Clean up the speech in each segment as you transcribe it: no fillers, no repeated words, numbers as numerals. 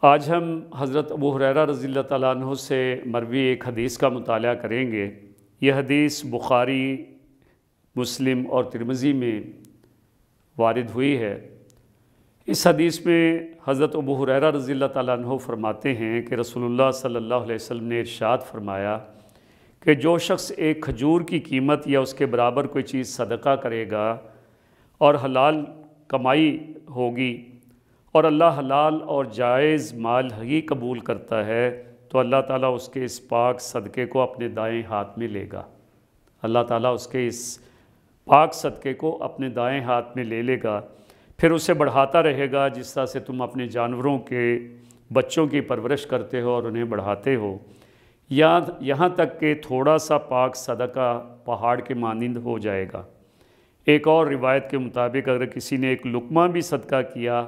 آج ہم حضرت ابو ہریرہ رضی اللہ تعالیٰ عنہ سے مروی ایک حدیث کا مطالعہ کریں گے۔ یہ حدیث بخاری، مسلم اور ترمذی میں وارد ہوئی ہے۔ اس حدیث میں حضرت ابو ہریرہ رضی اللہ تعالیٰ عنہ فرماتے ہیں کہ رسول اللہ صلی اللہ علیہ وسلم نے ارشاد فرمایا کہ جو شخص ایک کھجور کی قیمت یا اس کے برابر کوئی چیز صدقہ کرے گا اور حلال کمائی ہوگی اور اللہ حلال اور جائز مال ہی قبول کرتا ہے تو اللہ تعالیٰ اس کے اس پاک صدقے کو اپنے دائیں ہاتھ میں لے گا۔ اللہ تعالیٰ اس کے اس پاک صدقے کو اپنے دائیں ہاتھ میں لے لے گا، پھر اسے بڑھاتا رہے گا جس طرح سے تم اپنے جانوروں کے بچوں کی پرورش کرتے ہو اور انہیں بڑھاتے ہو، یہاں تک کہ تھوڑا سا پاک صدقہ پہاڑ کے مانند ہو جائے گا۔ ایک اور روایت کے مطابق اگر کسی نے ایک لقمہ بھی صدقہ کیا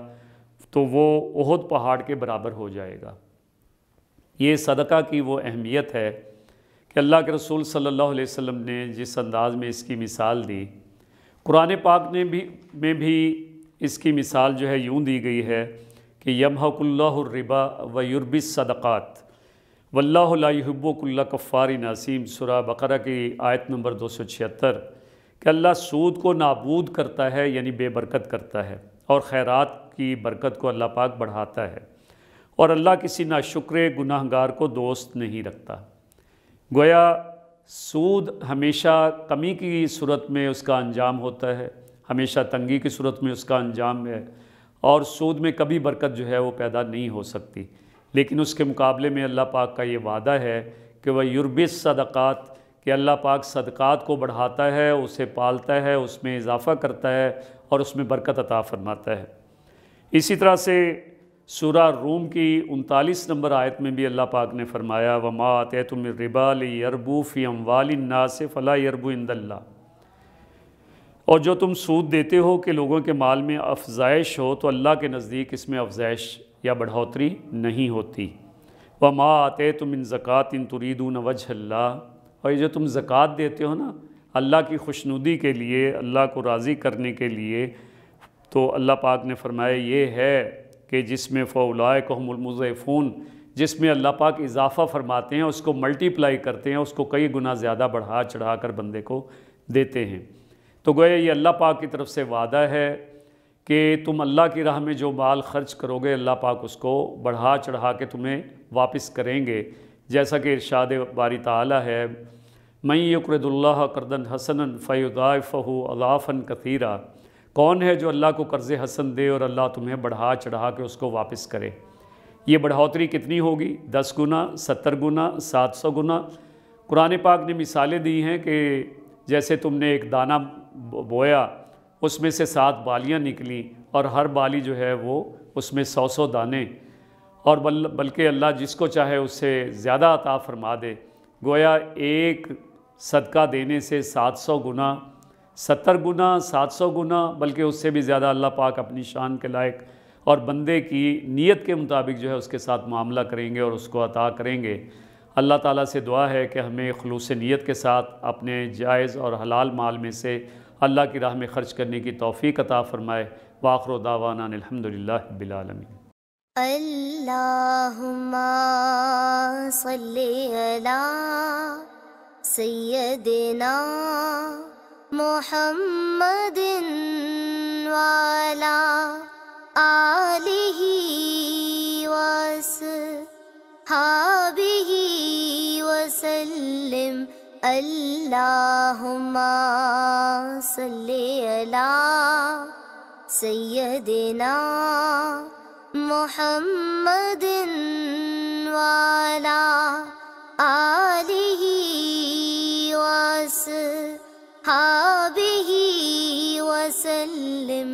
تو وہ احد پہاڑ کے برابر ہو جائے گا۔ یہ صدقہ کی وہ اہمیت ہے کہ اللہ کے رسول صلی اللہ علیہ وسلم نے جس انداز میں اس کی مثال دی، قرآن پاک میں بھی اس کی مثال جو ہے یوں دی گئی ہے کہ یمحق اللہ الربا ویربی الصدقات واللہ لا یحب کل کفار ناسیم، سورہ بقرہ کی آیت نمبر 276، کہ اللہ سود کو نابود کرتا ہے یعنی بے برکت کرتا ہے، اور خیرات کی برکت کو اللہ پاک بڑھاتا ہے، اور اللہ کسی ناشکر گناہگار کو دوست نہیں رکھتا۔ گویا سود ہمیشہ کمی کی صورت میں اس کا انجام ہوتا ہے، ہمیشہ تنگی کی صورت میں اس کا انجام ہے، اور سود میں کبھی برکت جو ہے وہ پیدا نہیں ہو سکتی۔ لیکن اس کے مقابلے میں اللہ پاک کا یہ وعدہ ہے کہ وہ یربی الصدقات، کہ اللہ پاک صدقات کو بڑھاتا ہے، اسے پالتا ہے، اس میں اضافہ کرتا ہے اور اس میں برکت عطا فرماتا ہے۔ اسی طرح سے سورہ روم کی 39 نمبر آیت میں بھی اللہ پاک نے فرمایا وَمَا آتَيْتُم مِّن رِّبًا لِيَرْبُوا فِي أَمْوَالِ النَّاسِ فَلَا يَرْبُو عِندَ اللَّهِ، اور جو تم سود دیتے ہو کہ لوگوں کے مال میں افزائش ہو تو اللہ کے نزدیک اس میں افزائش یا بڑھوتری نہیں ہوتی۔ وَمَا آتَيْتُم مِّن زَكَاةٍ تُرِيدُونَ وَجْهَ اللَّهِ، اور یہ جو تم زکوٰۃ دیتے ہو نا اللہ کی خوشنودی کے لیے، اللہ کو راضی کرنے کے لیے، تو اللہ پاک نے فرمایا یہ ہے کہ جس میں فَأُولَٰئِكَ هُمُ الْمُضْعِفُونَ، جس میں اللہ پاک اضافہ فرماتے ہیں، اس کو ملٹیپلائی کرتے ہیں، اس کو کئی گنا زیادہ بڑھا چڑھا کر بندے کو دیتے ہیں۔ تو گویا یہ اللہ پاک کی طرف سے وعدہ ہے کہ تم اللہ کی راہ میں جو مال خرچ کرو گے اللہ پاک اس کو بڑھا چڑھا کے تمہیں واپس کریں گے، جیسا کہ ارشاد باری تعالیٰ ہے مَن یقرض اللہ قرضا حسنا فیضاعفہ اضعافا کثیرا، کون ہے جو اللہ کو قرض حسن دے اور اللہ تمہیں بڑھا چڑھا کے اس کو واپس کرے۔ یہ بڑھوتری کتنی ہوگی؟ 10 گنا، 70 گنا، 700 گنا۔ قرآن پاک نے مثالیں دی ہیں کہ جیسے تم نے ایک دانہ بویا، اس میں سے 7 بالیاں نکلیں اور ہر بالی جو ہے وہ اس میں 100 دانے، اور بلکہ اللہ جس کو چاہے اس سے زیادہ عطا فرما دے۔ گویا ایک صدقہ دینے سے 700 گنا، 70 گنا، 700 گنا، بلکہ اس سے بھی زیادہ اللہ پاک اپنی شان کے لائق اور بندے کی نیت کے مطابق جو ہے اس کے ساتھ معاملہ کریں گے اور اس کو عطا کریں گے۔ اللہ تعالیٰ سے دعا ہے کہ ہمیں خلوص نیت کے ساتھ اپنے جائز اور حلال مال میں سے اللہ کی راہ میں خرچ کرنے کی توفیق عطا فرمائے۔ وآخر دعوانا الحمدللہ رب العالمین۔ اللہم صلی علی سیدنا محمد وعلی آلہ وصحبہ وسلم۔ اللہم صلی علی سیدنا محمد وعلی آلہ وصحبہ وسلم۔